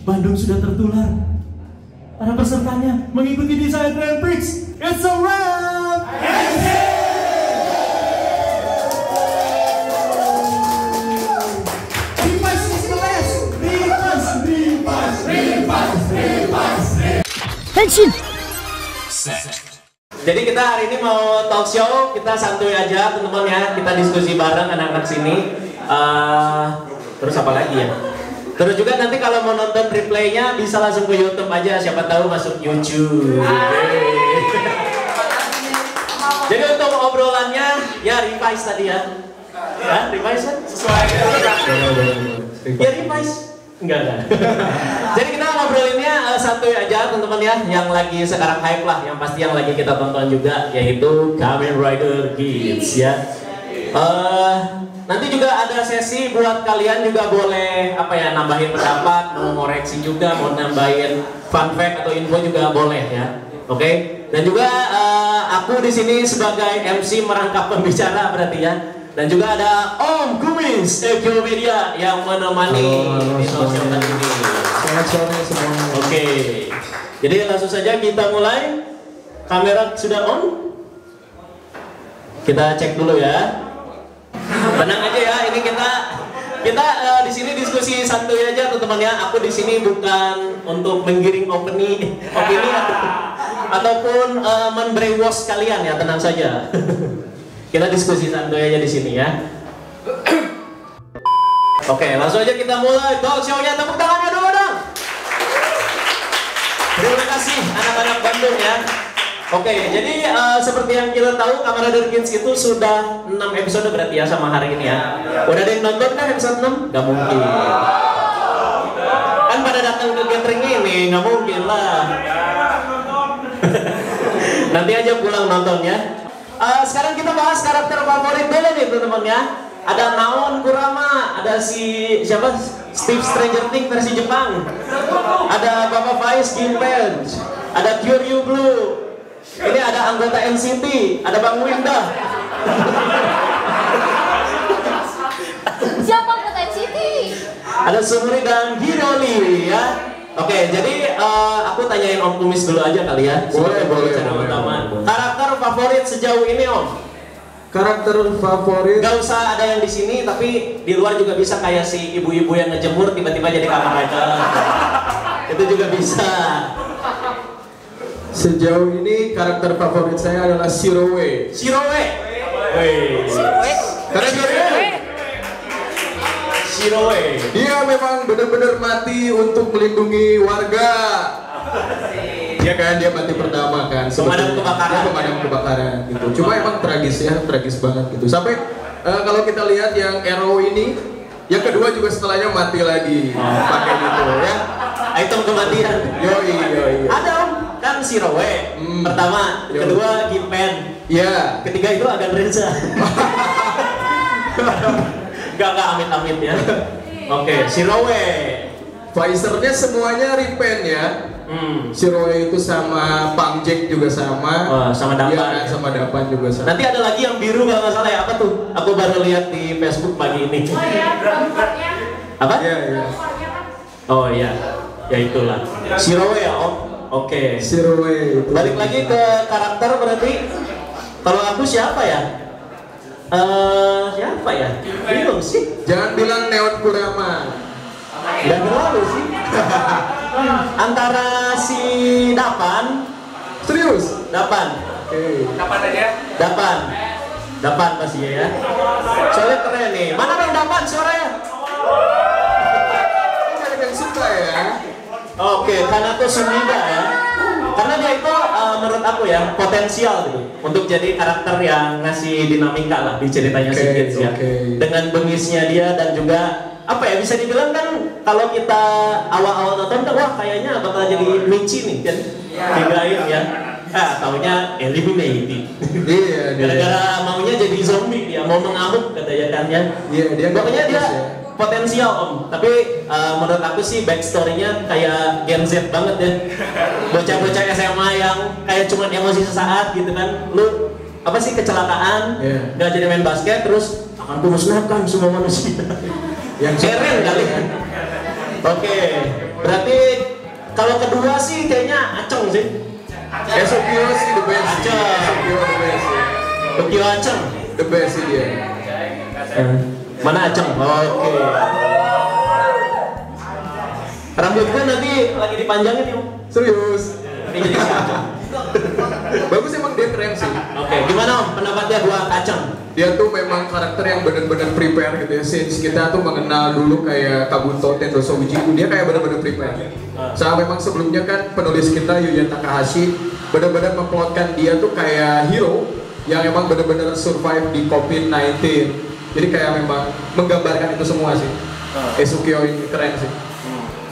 Bandung sudah tertular. Para pesertanya mengikuti Desire Grand Prix. It's a wrap! Repas is the best! Repas! Pensiun! Jadi kita hari ini mau talk show, kita santuy aja teman-teman ya. Kita diskusi bareng anak-anak sini. Terus apa lagi ya? Terus juga nanti kalau mau nonton replaynya bisa langsung ke YouTube aja, siapa tahu masuk YouTube. Jadi untuk obrolannya ya revise tadi ya. Ya, revise kan? Sesuai. Ya revise. Enggak. Jadi kita ngobrolinnya santuy aja teman-teman ya, yang lagi sekarang hype lah, yang pasti yang lagi kita tonton juga yaitu Kamen Rider Kids ya. Nanti juga ada sesi buat kalian juga boleh apa ya, nambahin pendapat, mau ngoreksi juga, mau nambahin fun fact atau info juga boleh ya. Oke. Dan juga aku di sini sebagai MC merangkap pembicara berarti ya. Dan juga ada Om Kumis Ekyo Media yang menemani di sosial kali ini. Selamat sore semuanya. Oke. Jadi langsung saja kita mulai. Kamera sudah on? Kita cek dulu ya. Tenang aja ya, ini kita di sini diskusi santuy aja teman-teman ya. Aku di sini bukan untuk menggiring opini ataupun men-brainwash kalian ya, tenang saja. Kita diskusi santuy aja di sini ya. Oke, langsung aja kita mulai talk show-nya. Tepuk tangannya dulu dong. Terima kasih anak-anak Bandung ya. Oke, jadi seperti yang kita tahu Kamen Rider Kids itu sudah 6 episode berarti ya sama hari ini ya. Udah ada yang nonton kan episode 6? Gak mungkin. Kan pada datang ke gathering ini, gak mungkin lah. Nanti aja pulang nontonnya. Sekarang kita bahas karakter favorit dulu nih teman-teman ya. Ada Naon Kurama, ada siapa? Steve Stranger Things versi Jepang. Ada Bapak Faiz Gimpen, ada Kyoryu Blue. Ini ada anggota NCT, ada Bang Winda. Siapa anggota NCT? Ada Sumuri dan Hiroli ya. Oke, jadi aku tanyain Om Kumis dulu aja kali ya. Boleh. Karakter favorit sejauh ini Om? Karakter favorit? Gak usah ada yang di sini, tapi di luar juga bisa kayak si ibu-ibu yang ngejemur tiba-tiba jadi Kamen Rider. Itu juga bisa. Sejauh ini karakter favorit saya adalah Shirowe. Shirowe. Karena Shirowe. Dia memang benar-benar mati untuk melindungi warga. Dia kan, dia mati pertama kan. Pemadam kebakaran. Dia pemadam kebakaran gitu. Cuma emang tragis ya, tragis banget gitu. Sampai kalau kita lihat yang Arrow ini, yang kedua juga setelahnya mati lagi. Pakai gitu ya. Item kematian. Yoi. Ada Om, kan Shirowe. Pertama, kedua Gimpen. Iya. Ketiga itu Agan Reza. Gak amit-amit ya. Oke, Shirowe. Pfizernya semuanya repaint ya. Shirowe itu sama Pang Jack juga sama. Oh, sama Dapan. Iya kan, sama Dapan juga sama. Nanti ada lagi yang biru kalau nggak salah ya, apa tuh? Aku baru lihat di Facebook pagi ini. Apa? Iya. Oh iya, ya itulah. Shirowe ya Om. Oke. Shirowe itu. Balik lagi ke karakter berarti. Kalau aku siapa ya? Siapa ya? Bingung sih. Jangan bilang Neon Kurama. Dan terlalu sih. Antara si Dapan. Serius? Dapan. Oke. Dapan aja? Dapan pasti ya. Soalnya keren nih. Mana yang Dapan suaranya? Ada yang suka ya. Oke, karena tuh Sumida ya. Karena dia itu menurut aku ya potensial gitu untuk jadi karakter yang ngasih dinamika lah di ceritanya si Kids ya. Dengan bengisnya dia dan juga apa ya, bisa dibilang kan kalau kita awal-awal nonton kan wah kayaknya bakal jadi Michi nih kan. Digain ya. Taunya eliminated. Iya. Gara-gara maunya jadi zombie dia, mau mengamuk katanya kan ya. Iya, dia pokoknya dia ya. potensial Om, tapi menurut aku sih backstory-nya kayak Gen Z banget ya. Bocah-bocah SMA yang kayak cuman emosi sesaat gitu kan. Lu apa sih kecelakaan, nggak jadi main basket, terus akan kumusnahkan semua manusia. Yang keren kali kan. Oke, Berarti kalau kedua sih kayaknya Aceng sih. Esokio sih the best. Aceng. Esokio the best. Tokyo Aceng. The best sih dia. Mana Aceng? Oke. Rambutnya nanti lagi dipanjangin yuk. Serius. Ini jadi si Aceng. Bagus emang dia keren sih. Oke, gimana Om pendafatnya buat Aceng? Dia tuh memang karakter yang benar-benar prepare gitu ya. Since kita tuh mengenal dulu kayak Kabuto Tenroso Ujiku, dia kayak benar-benar prepare. Soalnya memang sebelumnya kan penulis kita Yuya Takahashi benar-benar memplotkan dia tuh kayak hero yang emang benar-benar survive di COVID-19. Jadi kayak memang menggambarkan itu semua sih. Esukio ini keren sih.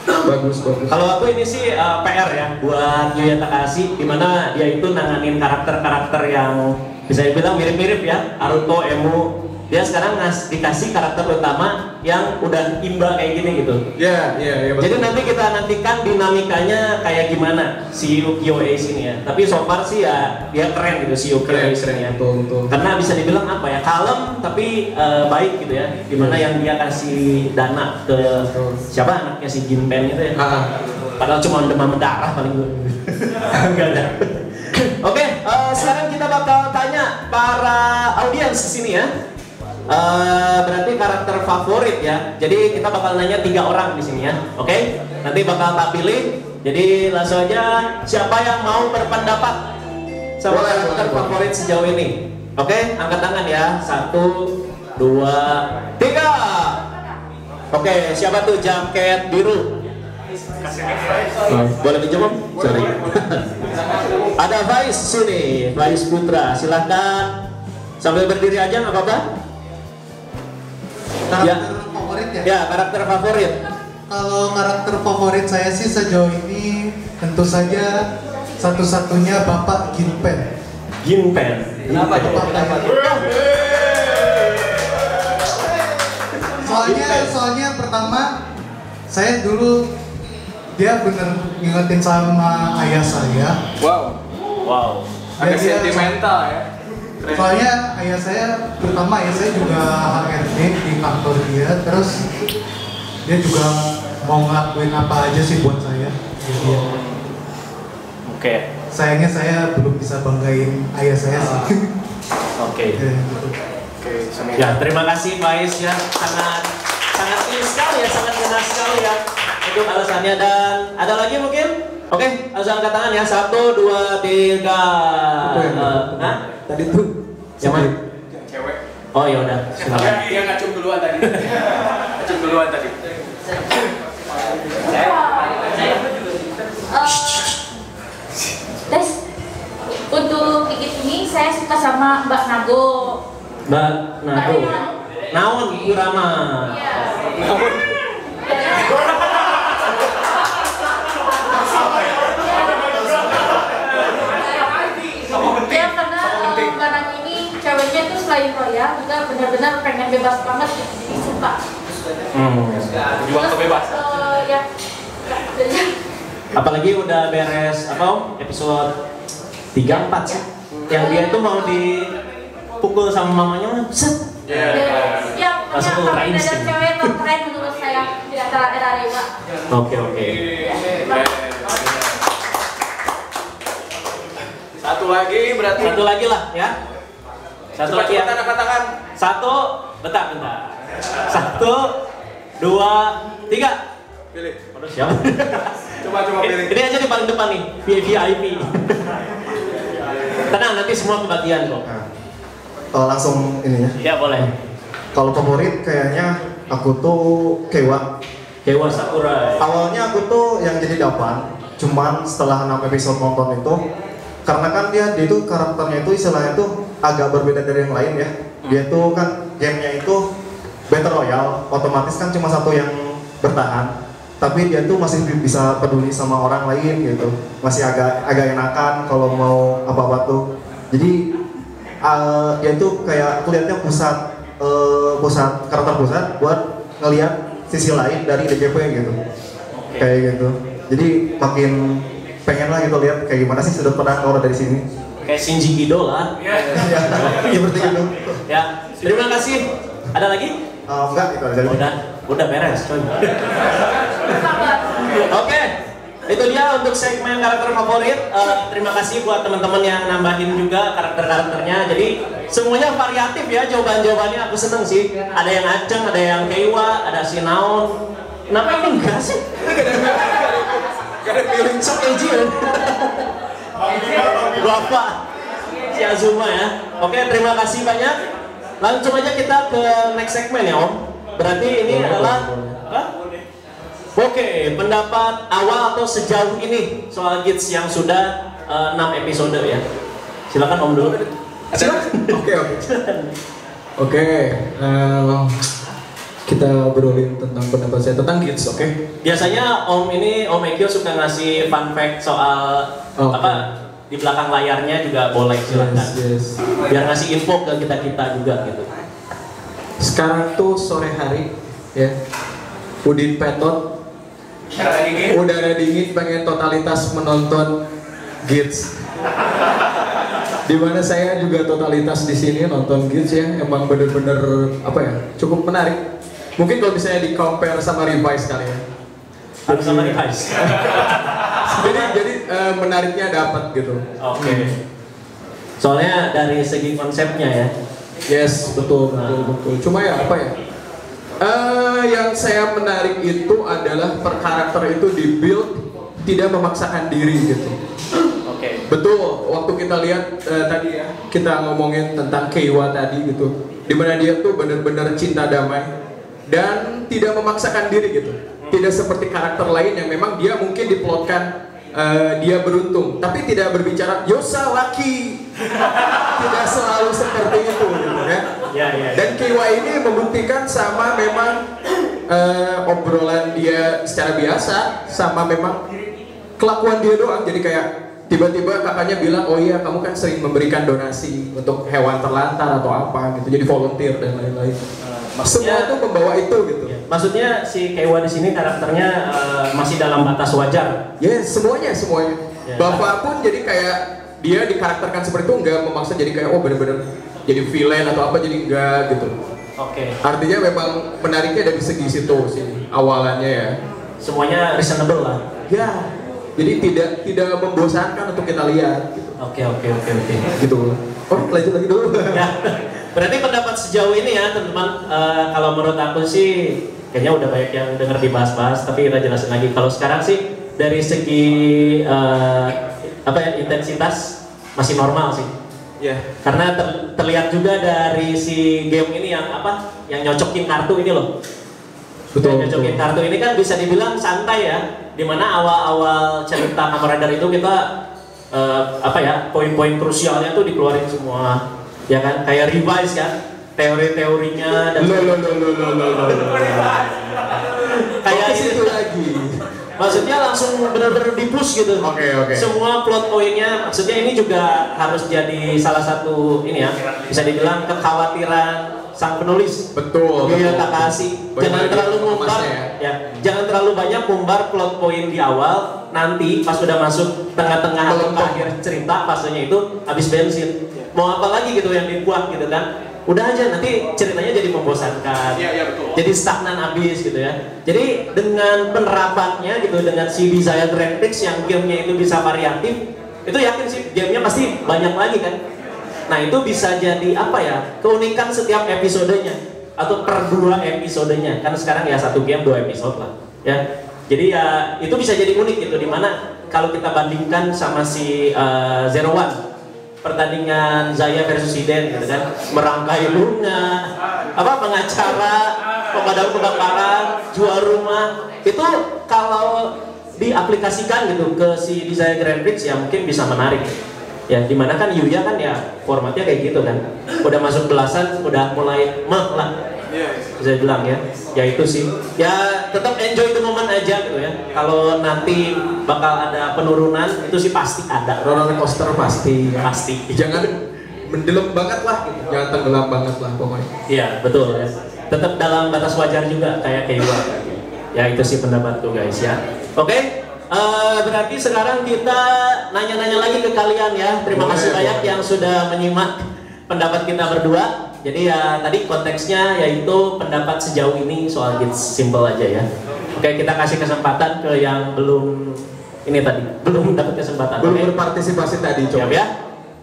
Bagus. Kalau aku ini sih PR ya buat Yuya Takahashi, dimana dia itu nanganin karakter-karakter yang bisa dibilang mirip-mirip ya, Naruto, Emu. Dia sekarang dikasih karakter utama yang udah imba kayak gini gitu. Iya, betul. Jadi nanti kita nantikan dinamikanya kayak gimana si Yukio Ace ini ya. Tapi so far sih ya dia keren gitu si Yukio Ace ini ya. Betul. Karena bisa dibilang apa ya, kalem tapi baik gitu ya. Dimana yang dia kasih dana ke siapa anaknya si Jinpen itu ya. Padahal cuma demam berdarah paling gue. Enggak ada. Oke, sekarang kita bakal tanya para audiens di sini ya. Berarti karakter favorit ya. Jadi kita bakal nanya 3 orang di sini ya. Oke? Nanti bakal tak pilih. Jadi langsung aja siapa yang mau berpendapat sama karakter favorit sejauh ini? Oke, angkat tangan ya. 1, 2, 3. Oke, siapa tuh jaket biru? Boleh pinjam Om? Sorry. Ada Faiz sini, Faiz Putra. Silahkan sambil berdiri aja nggak apa-apa. Karakter favorit ya? Ya, karakter favorit. Kalau karakter favorit saya sih sejauh ini tentu saja satu-satunya Bapak Ginpen. Ginpen. Kenapa? Soalnya pertama saya dulu dia bener ngingetin sama ayah saya. Wow. Agak sentimental ya. Soalnya ayah saya juga HRD di kantor dia, terus dia juga mau ngelakuin apa aja sih buat saya. Jadi Oke. sayangnya saya belum bisa banggain ayah saya sih. Oke. Ya, terima kasih Faiz ya, sangat ini sekali ya, sangat kena sekali ya itu alasannya. Dan ada lagi mungkin? Oke, langsung angkat tangan ya. 1, 2, 3. Tadi tuh yang mana? cewek. Oh ya udah. Dia ngacung duluan tadi. Tes, untuk gigit ini saya suka sama Mbak Nago. Mbak Nago. Naon Irama. Ya karena Mbak Nago ini ceweknya tuh selain royal juga benar-benar pengen bebas banget gitu, jadi suka. Jual kebebasan. Ya. Apalagi udah beres apa Om? Episode 3, 4 sih. Yang dia itu mau dipukul sama mamanya, set. Ya, Langsung pokoknya rain ada sih. cewek terkeren menurut saya di antara era Dewa. Oke. Satu lagi berarti. Satu lagi lah ya. Satu lagi ya. Angkat tangan. 1, bentar. 1, 2, 3. Pilih. Aduh siapa? Coba pilih. Ini aja di paling depan nih, VIP. Tenang, nanti semua kebagian kok. Langsung ini ya. Ya boleh. Kalau favorit kayaknya aku tuh Kewa. Dewa Sakurai. Awalnya aku tuh yang jadi Dapan, cuman setelah 6 episode nonton itu, karena kan dia itu karakternya itu istilahnya tuh agak berbeda dari yang lain ya. Dia tuh kan gamenya itu Battle Royale, otomatis kan cuma satu yang bertahan. Tapi dia tuh masih bisa peduli sama orang lain gitu, masih agak enakan kalau mau apa-apa tuh. Jadi dia tuh kayak aku lihatnya karakter pusat buat ngelihat sisi lain dari DJP gitu. Kayak gitu. Jadi makin pengen lah gitu lihat kayak gimana sih sudut pandang orang dari sini. Kayak Shinji Gido lah. Ya seperti itu. Ya, terima kasih. Ada lagi? Enggak itu aja. Udah beres coy. Oke, itu dia untuk segmen karakter favorit. Terima kasih buat teman-teman yang nambahin juga karakter-karakternya. Jadi semuanya variatif ya jawaban-jawabannya. Aku seneng sih. Ada yang Aceng, ada yang Keiwa, ada si Naon. Kenapa ini enggak sih? Gak ada feeling sok edgy kan? Bapak si Azuma ya. Oke, terima kasih banyak. Langsung aja kita ke next segmen ya Om. Berarti ini adalah Oke, pendapat awal atau sejauh ini soal Gits yang sudah 6 episode ya. Silakan Om dulu. Silakan. Oke, kita obrolin tentang pendapat saya tentang Gits, oke? Biasanya Om Ekyo suka ngasih fun fact soal apa di belakang layarnya juga boleh silakan. Yes. Biar ngasih info ke kita juga gitu. Sekarang tuh sore hari ya. Udin Petot udara dingin pengen totalitas menonton Gits. Dimana saya juga totalitas di sini nonton Gits ya, emang bener-bener apa ya, cukup menarik. Mungkin kalau misalnya di compare sama Revise kali ya. Harus sama Revise. jadi menariknya dapat gitu. Oke. Soalnya dari segi konsepnya ya. Yes, betul. Cuma ya apa ya? Yang saya menarik itu adalah per karakter itu di-build tidak memaksakan diri gitu. Oke. Betul, waktu kita lihat tadi ya, kita ngomongin tentang Keiwa tadi gitu. Dimana dia tuh benar-benar cinta damai dan tidak memaksakan diri gitu. Tidak seperti karakter lain yang memang dia mungkin diplotkan dia beruntung, tapi tidak berbicara Yosa laki. Tidak selalu seperti itu gitu kan. Ya. Dan Keiwa ini membuktikan sama memang obrolan dia secara biasa sama memang kelakuan dia doang. Jadi kayak tiba-tiba kakaknya bilang, oh iya kamu kan sering memberikan donasi untuk hewan terlantar atau apa gitu, jadi volunteer dan lain-lain. Semua itu membawa itu gitu. Maksudnya si Keiwa di sini karakternya masih dalam batas wajar. Yes, semuanya. Ya. Bapak pun jadi kayak dia dikarakterkan seperti itu, nggak memaksa jadi kayak oh bener-bener jadi villain atau apa, jadi enggak gitu. Oke. Artinya memang menariknya dari segi situ sih awalannya ya. Semuanya reasonable lah. Ya. Jadi tidak membosankan untuk kita lihat. Gitu. Oke. Gitu. Oh, lanjut lagi dulu. Ya. Berarti pendapat sejauh ini ya teman-teman, kalau menurut aku sih kayaknya udah banyak yang denger dibahas-bahas, tapi kita jelasin lagi. Kalau sekarang sih dari segi intensitas masih normal sih. Ya. Karena terlihat juga dari si game ini yang nyocokin kartu ini loh. Betul. Nyocokin kartu ini kan bisa dibilang santai ya. Dimana awal-awal cerita Kamen Rider itu kita poin-poin krusialnya tuh dikeluarin semua. Ya kan, kayak Revise kan, teori-teorinya dan kayak itu lagi. Maksudnya langsung benar-benar di-push gitu. Oke. Semua plot poinnya, maksudnya ini juga harus jadi salah satu ini ya, bisa dibilang kekhawatiran sang penulis. Betul. Yuya Takahashi. Jangan terlalu ngumbar ya. Jangan terlalu banyak ngumbar plot point di awal, nanti pas udah masuk tengah-tengah atau akhir cerita fasenya itu habis bensin. Mau apa lagi gitu yang dibuat gitu kan? Udah aja nanti ceritanya jadi membosankan. Iya betul. Jadi stagnan habis gitu ya. Jadi dengan penerapannya gitu, dengan si Desire Grand Prix yang gamenya itu bisa variatif, itu yakin sih gamenya pasti banyak lagi kan. Nah itu bisa jadi apa ya, keunikan setiap episodenya atau per 2 episodenya. Kan sekarang ya satu game 2 episode lah ya. Jadi ya itu bisa jadi unik gitu, dimana kalau kita bandingkan sama si Zero One, pertandingan Zaya versus Hiden gitu kan, merangkai Luna, pengacara, pemadam kebakaran, jual rumah, itu kalau diaplikasikan gitu ke si Desire Grand Prix ya mungkin bisa menarik. Ya dimana kan Yuya kan ya formatnya kayak gitu kan, udah masuk belasan, udah mulai meh lah, bisa bilang ya. Ya itu sih, ya tetap enjoy the moment aja gitu ya. Kalau nanti bakal ada penurunan itu sih pasti ada. Roller coaster pasti. Jangan mendelam banget lah, gitu. Jangan tenggelam banget lah pokoknya. Iya betul ya. Tetap dalam batas wajar juga kayak Keiwa. Ya itu sih pendapatku guys ya. Oke. Berarti sekarang kita nanya-nanya lagi ke kalian ya. Terima kasih banyak yang sudah menyimak pendapat kita berdua. Jadi ya tadi konteksnya yaitu pendapat sejauh ini soal Gits, simple aja ya. Oke, kita kasih kesempatan ke yang belum ini tadi, belum dapat kesempatan. Belum berpartisipasi tadi, coba. Siap ya?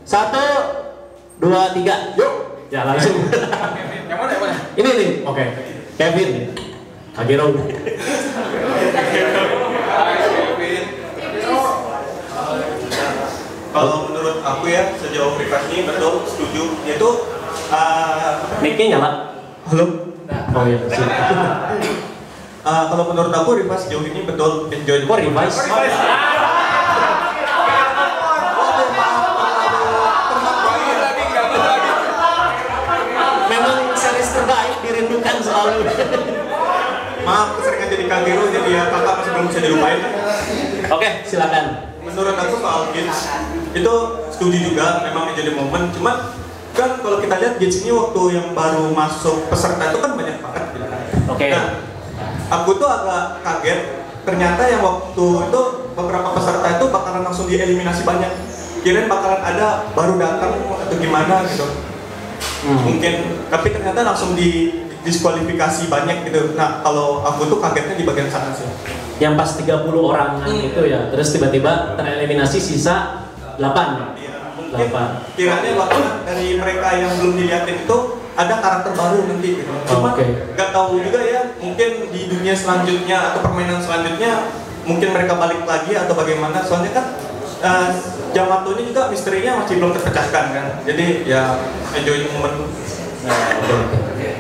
1, 2, 3. Yuk. Ya langsung. Yang mana? Ini nih. Oke. Kevin. Agero. Kalau menurut aku ya, sejauh Rivas ini betul setuju. Yaitu Mic-nya nyala. halo. Oh iya, sip. Kalau menurut aku Rivas sejauh ini betul enjoy. Kok revise? Memang series terbaik dirindukan selalu. Maaf keseringan jadi kagero, jadi ya kakak masih belum bisa dilupain. Oke, silakan. Menurut aku soal Gits itu setuju juga, memang menjadi momen. Cuman kan kalau kita lihat Gits ini waktu yang baru masuk peserta itu kan banyak banget gitu. Oke. Nah, aku tuh agak kaget. Ternyata yang waktu itu beberapa peserta itu bakalan langsung dieliminasi banyak. Kirain bakalan ada baru datang atau gimana gitu. Mungkin, tapi ternyata langsung diskualifikasi banyak gitu. Nah, kalau aku tuh kagetnya di bagian sana sih. Yang pas 30 orangan itu ya, terus tiba-tiba tereliminasi sisa 8. Iya, mungkin 8. kiranya bakalan dari mereka yang belum dilihatin itu ada karakter baru nanti gitu. Cuma nggak tahu juga ya, mungkin di dunia selanjutnya atau permainan selanjutnya mungkin mereka balik lagi atau bagaimana. Soalnya kan Yamato ini juga misterinya masih belum terpecahkan kan. Jadi ya enjoy moment.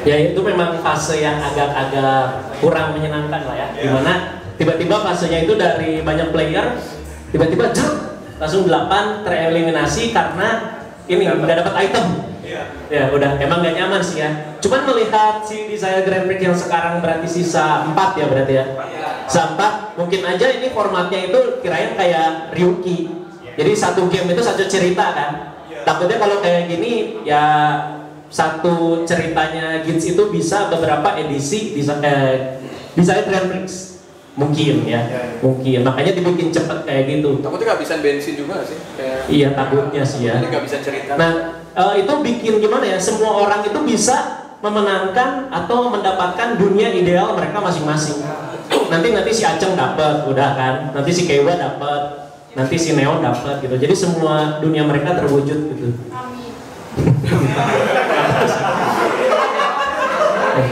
Ya itu memang fase yang agak-agak kurang menyenangkan lah ya. Dimana tiba-tiba fasenya itu dari banyak player, tiba-tiba langsung 8 tereliminasi karena ini nggak dapat item. Ya udah, emang nggak nyaman sih ya. Cuman melihat si Desire Grand Prix yang sekarang berarti sisa 4 ya berarti ya. Sisa 4, mungkin aja ini formatnya itu kirain kayak Ryuki. Jadi satu game itu satu cerita kan. Takutnya kalau kayak gini ya satu ceritanya Gits itu bisa beberapa edisi Desire Grand Prix. Mungkin ya, mungkin makanya dibikin cepet kayak gitu. Takutnya kehabisan bensin juga nggak sih? Kayak Iya takutnya sih ya. ini nggak bisa cerita. Nah itu bikin gimana ya? Semua orang itu bisa memenangkan atau mendapatkan dunia ideal mereka masing-masing. Nanti si Aceng dapat, udah kan? Nanti si Kewa dapat, nanti si Neon dapat gitu. Jadi semua dunia mereka terwujud gitu.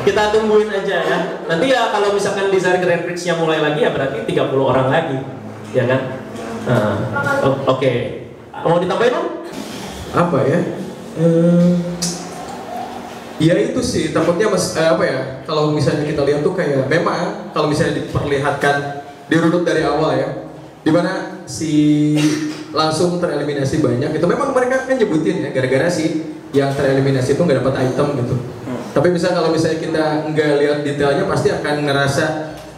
Kita tungguin aja ya. Nanti ya kalau misalkan Desire Grand Prix-nya mulai lagi ya berarti 30 orang lagi, ya kan? Oke. Mau ditambahin dong? Apa ya? Ya itu sih takutnya apa ya? Kalau misalnya kita lihat tuh kayak memang kalau misalnya diperlihatkan dirunut dari awal ya, dimana si langsung tereliminasi banyak itu memang mereka kan nyebutin ya gara-gara sih yang tereliminasi itu nggak dapat item gitu. Tapi misalnya kalau misalnya kita nggak lihat detailnya pasti akan ngerasa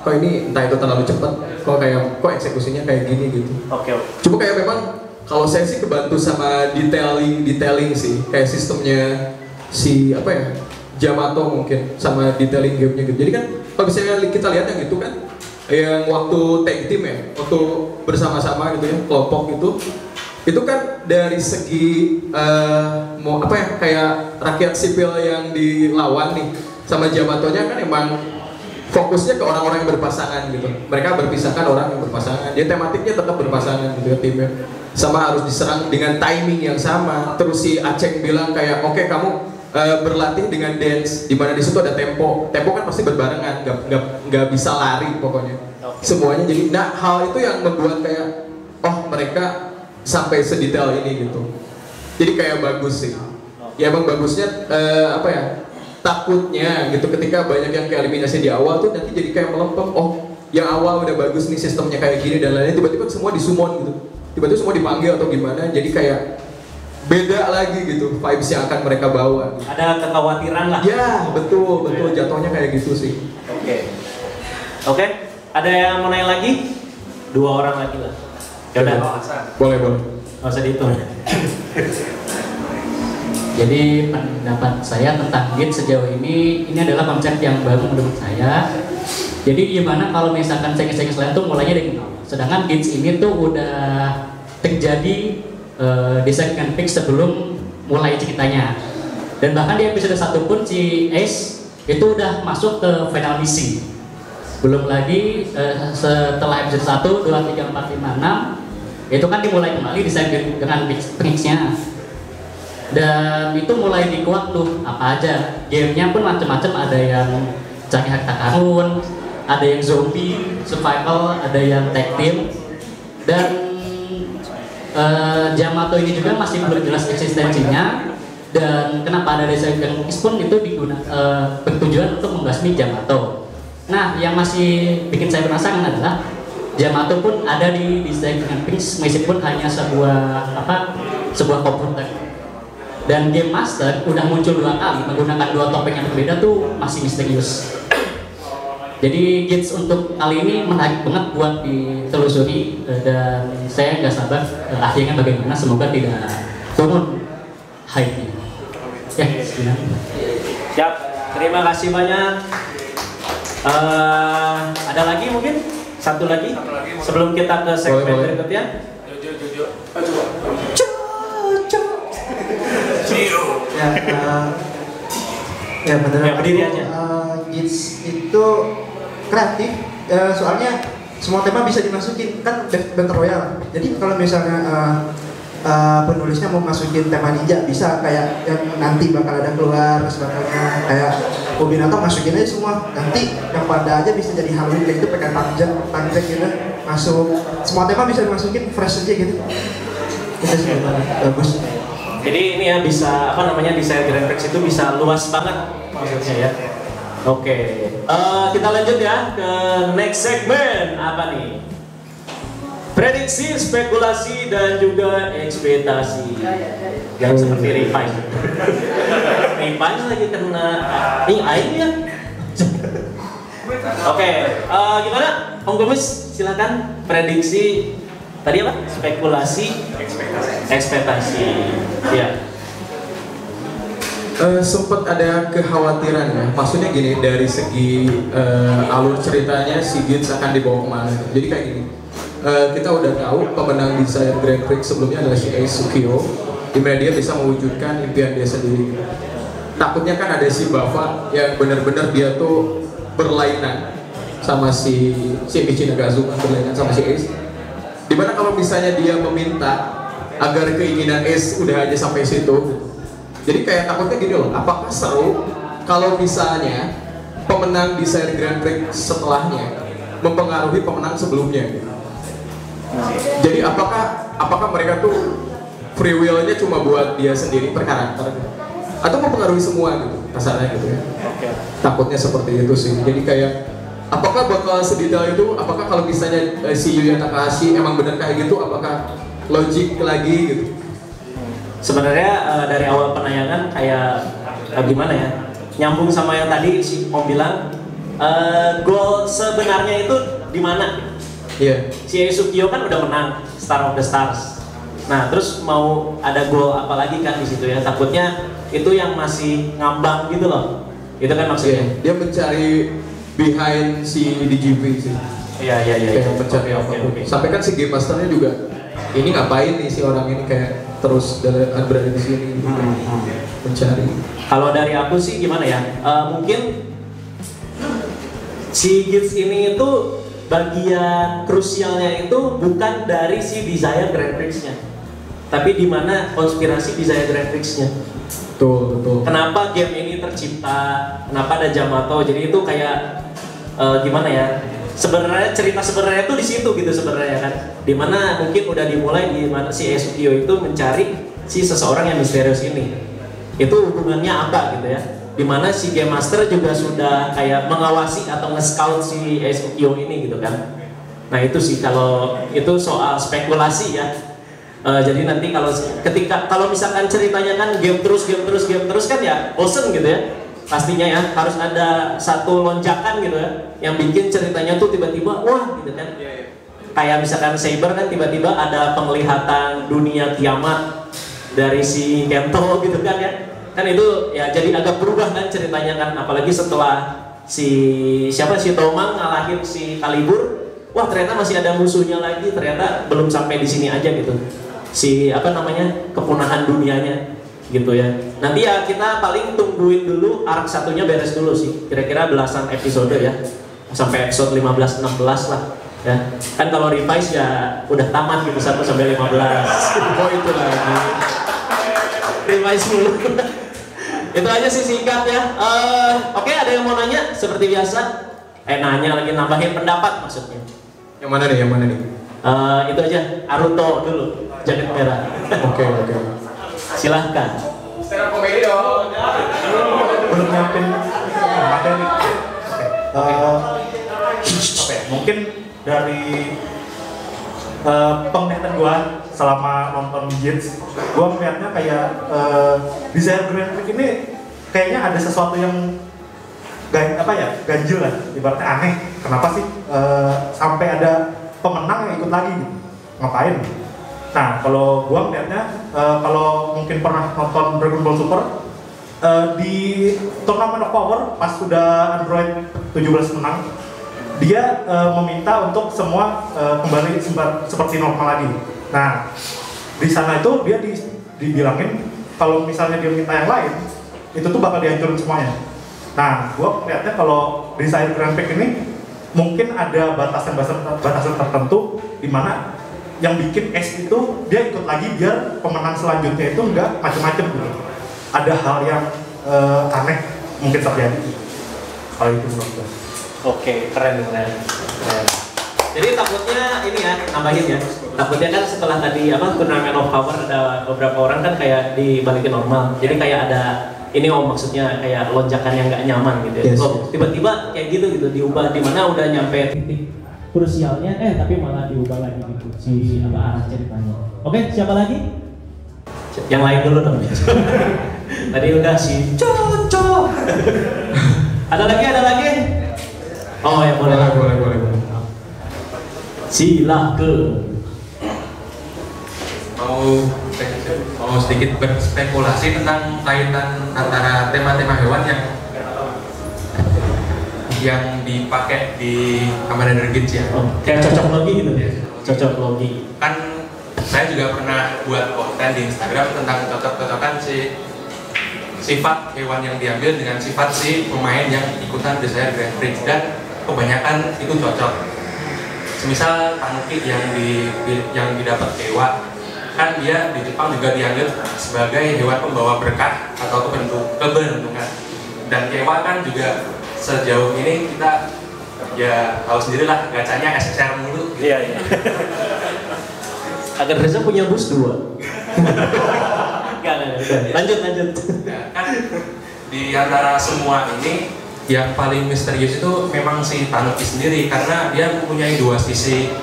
kok ini entah itu terlalu cepat, kok eksekusinya kayak gini gitu. Oke. Cuma kayak memang kalau saya sih kebantu sama detailing sih, kayak sistemnya si apa ya Yamato mungkin sama detailing gamenya gitu. Jadi kan kalau misalnya kita lihat yang itu kan yang waktu tag team ya, waktu bersama-sama gitu ya kelompok itu kan dari segi mau apa ya kayak rakyat sipil yang dilawan nih sama Yamatonya kan emang fokusnya ke orang-orang yang berpasangan gitu. Mereka berpisahkan orang yang berpasangan. Dia tematiknya tetap berpasangan gitu ya timnya. Sama harus diserang dengan timing yang sama. Terus si Aceng bilang kayak oke, kamu berlatih dengan dance di mana di situ ada tempo. Tempo kan pasti berbarengan, nggak bisa lari pokoknya. Semuanya jadi hal itu yang membuat kayak mereka sampai sedetail ini gitu. Jadi kayak bagus sih. Ya emang bagusnya apa ya? Takutnya gitu ketika banyak yang keeliminasi di awal tuh nanti jadi kayak melempem. Yang awal udah bagus nih sistemnya kayak gini dan lain-lain, tiba-tiba semua disummon gitu. Tiba-tiba semua dipanggil atau gimana. Jadi kayak beda lagi gitu vibes yang akan mereka bawa. Ada kekhawatiran lah. Ya betul jatuhnya kayak gitu sih. Oke. Ada yang mau nanya lagi? 2 orang lagi lah. Yaudah. Boleh. Nggak usah dihitung. Jadi pendapat saya tentang Gits sejauh ini adalah konsep yang baru menurut saya. Jadi gimana kalau misalkan series lain tuh mulainya dari nol. Sedangkan Gits ini tuh udah terjadi di segmen fix sebelum mulai ceritanya. Dan bahkan di episode 1 pun si Ace itu udah masuk ke final misi. Belum lagi setelah episode 1, 2, 3, 4, 5, 6 itu kan dimulai kembali desain dengan mix-nya. Dan itu mulai dikuak tuh apa aja. Gamenya pun macam-macam, ada yang canggih harta karun, ada yang zombie, survival, ada yang tag team. Dan Yamato ini juga masih belum jelas eksistensinya. Dan kenapa ada desain yang mix pun itu bertujuan untuk membasmi Yamato. Nah, yang masih bikin saya penasaran adalah Yamato pun ada di desain dengan Prince meskipun hanya sebuah komputer. Dan Game Master udah muncul 2 kali menggunakan 2 topeng yang berbeda tuh masih misterius. Jadi Gates untuk kali ini menarik banget buat ditelusuri dan saya nggak sabar akhirnya bagaimana, semoga tidak turun hype-nya. Ya, sekian. Siap, terima kasih banyak. Ada lagi mungkin? Satu lagi sebelum kita ke segmen berikutnya. Ya benar. Ya, berdiri aja. Gates itu kreatif, soalnya semua tema bisa dimasukin, kan Battle Royale. Jadi kalau misalnya penulisnya mau masukin tema ninja bisa, kayak yang nanti bakal ada keluar sebagainya, kayak Obinato masukin aja semua, nanti yang pada aja bisa jadi Halloween kayak itu pakai tanjak gitu masuk, semua tema bisa dimasukin fresh aja gitu. Itu sih bagus. Jadi ini ya bisa desain Grand Prix itu bisa luas banget maksudnya ya. Oke, kita lanjut ya ke next segmen. Apa nih? Prediksi, spekulasi dan juga ekspektasi. Yang seperti Revise. Revise lagi kena air ya. Oke, gimana? Om Gomis, silakan prediksi. Tadi apa? Spekulasi, ekspektasi. Ya. Sempat ada kekhawatiran ya, maksudnya gini, dari segi alur ceritanya si Gates akan dibawa kemana. Jadi kayak gini, kita udah tahu pemenang desain Grand Prix sebelumnya adalah si Eiji Sukio, di mana dia bisa mewujudkan impian dia sendiri. Takutnya kan ada si Bafa yang benar-benar dia tuh berlainan sama si Michi Nagazuka, berlainan sama si Ace. Dimana kalau misalnya dia meminta agar keinginan Ace udah aja sampai situ. Jadi kayak takutnya gini loh, apakah seru kalau misalnya pemenang desain Grand Prix setelahnya mempengaruhi pemenang sebelumnya gitu. Jadi apakah mereka tuh free will-nya cuma buat dia sendiri per karakter gitu? Atau mempengaruhi semua gitu, kasarnya gitu ya. Takutnya seperti itu sih. Jadi kayak apakah bakal sedetail itu? Apakah kalau misalnya si Yuya Takahashi emang benar kayak gitu? Apakah logik lagi gitu? Sebenarnya dari awal penayangan kayak gimana ya, nyambung sama yang tadi si Om bilang, goal sebenarnya itu di mana? Iya. Si Sukio kan udah menang Star of the Stars. Nah terus mau ada goal apa lagi kan di situ ya? Takutnya itu yang masih ngambang gitu loh. Itu kan maksudnya. Dia mencari behind si DGP sih. Iya. Kayak mencari apapun. Sampai kan si Game Masternya juga, ini ngapain nih si orang ini kayak terus berada di sini mencari. Kalau dari aku sih gimana ya? Mungkin si Gates ini itu bagian krusialnya itu bukan dari si Desire Grand Prix-nya, tapi di mana konspirasi Desire Grand Prix-nya. Betul. Kenapa game ini tercipta? Kenapa ada Yamato? Jadi itu kayak gimana ya? Sebenarnya cerita sebenarnya itu di situ gitu sebenarnya kan, dimana mungkin udah dimulai di mana si Sukio itu mencari si seseorang yang misterius ini, itu hubungannya apa gitu ya, dimana si Game Master juga sudah kayak mengawasi atau nge-scout si Sukio ini gitu kan. Nah itu sih kalau itu soal spekulasi ya. Jadi nanti kalau misalkan ceritanya kan game terus kan ya bosen gitu ya. Pastinya ya harus ada satu lonjakan gitu ya, yang bikin ceritanya tuh tiba-tiba wah gitu kan. Kayak misalkan Saber kan tiba-tiba ada penglihatan dunia Tiamat dari si Kento gitu kan ya. Kan itu ya jadi agak berubah kan ceritanya kan, apalagi setelah si Tomang ngalahin si Kalibur, wah ternyata masih ada musuhnya lagi, ternyata belum sampai di sini aja gitu. Si kepunahan dunianya gitu ya. Nanti ya kita paling tungguin dulu arc satunya beres dulu sih, kira-kira belasan episode ya. sampai episode 15-16 lah ya. Kan kalau revise ya udah tamat gitu 1 sampai 15. Oh itu lagi. Revise dulu. Itu aja sih singkat ya. Oke, ada yang mau nanya seperti biasa? Nanya lagi, nambahin pendapat maksudnya. Yang mana nih? Yang mana nih? Itu aja, Aruto dulu, jaket merah. Oke. Silahkan. Stand up komedi dong. Belum nyiapin materi. Oke. Oke, mungkin dari penglihatan gua selama nonton Gits, gua melihatnya kayak desain grafik ini kayaknya ada sesuatu yang ganjil lah, ibaratnya aneh. Kenapa sih sampai ada pemenang yang ikut lagi gitu? Ngapain? Nah, kalau gua melihatnya kalau mungkin pernah nonton Dragon Ball Super di Tournament of Power pas sudah Android 17 menang, dia meminta untuk semua kembali seperti normal lagi. Nah, di sana itu dia dibilangin kalau misalnya dia minta yang lain, itu tuh bakal dihancurin semuanya. Nah, gua melihatnya kalau desain grafik ini mungkin ada batasan tertentu di mana yang bikin S itu dia ikut lagi biar pemenang selanjutnya itu enggak macem-macem gitu. Ada hal yang aneh mungkin terjadi. Kalau itu menurut gue. Oke, keren. Jadi takutnya ini ya, nambahin ya. Takutnya kan setelah tadi Tournament of Power ada beberapa orang kan kayak dibalikin normal. Jadi kayak ada ini maksudnya kayak lonjakan yang nggak nyaman gitu ya. Tiba-tiba kayak gitu diubah di mana udah nyampe titik krusialnya tapi malah diubah lagi gitu si arah ceritanya. Oke, siapa lagi? Yang lain dulu dong. Tadi udah si Coco. Ada lagi? Oh ya boleh. Silakan. Mau sedikit berspekulasi tentang kaitan antara tema-tema hewan yang dipakai di Kamen Rider Gits ya. Kayak cocok logi gitu ya. Cocok logi. Kan saya juga pernah buat konten di Instagram tentang cocok-cocokan si sifat hewan yang diambil dengan sifat si pemain yang ikutan desain Grand Prix, dan kebanyakan itu cocok. Semisal tanuki yang didapat Kewa, kan dia di Jepang juga dianggap sebagai hewan pembawa berkah atau keberuntungan. Dan Kewa kan juga sejauh ini kita ya tahu sendirilah gacanya SSR mulu. Iya. Agar Reza punya bus 2. Lanjut. Nah, kan di antara semua ini yang paling misterius itu memang si tanuki sendiri, karena dia mempunyai 2 sisi